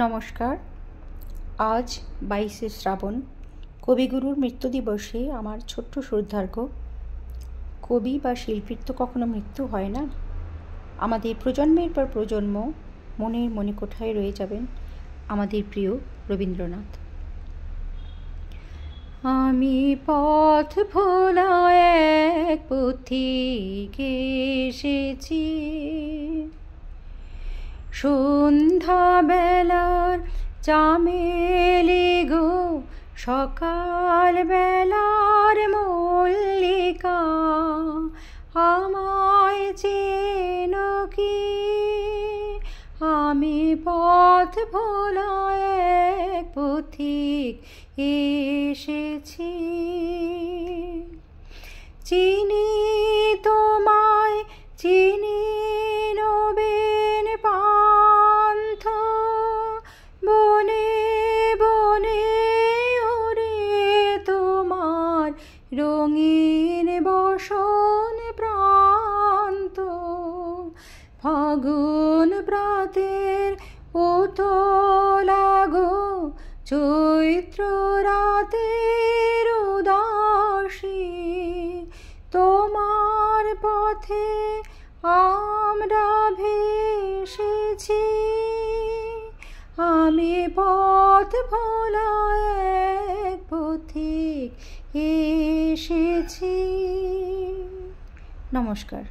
নমস্কার। আজ 22শে শ্রাবণ, কবিগুরুর মৃত্যুদিবসে আমার ছোট্ট শ্রদ্ধার্ঘ্য। কবি বা শিল্পীর তো কখনো মৃত্যু হয় না। আমাদের প্রজন্মের পর প্রজন্ম মনের মণিকোঠায় রয়ে যাবেন আমাদের প্রিয় রবীন্দ্রনাথ। আমি পথ ভোলা এক পথিক এসেছি, সন্ধ্যা বেলার চামেলি গো, সকাল বেলার মল্লিকা, আমায় চেনো কি? আমি পথ ভোলা এক পথিক এসেছি, চিনি তোমায় চিনি নবেন পান্থ, বনে বনে ওরে তোমার রঙিন বসন প্রান্ত, ফাগুন প্রাতের ওতলা গো, চৈত্র রাতের উদাসী, তোমার পথে আমরা ভেসেছি। আমি পথ ভোলা এক পথিক এসেছি। নমস্কার।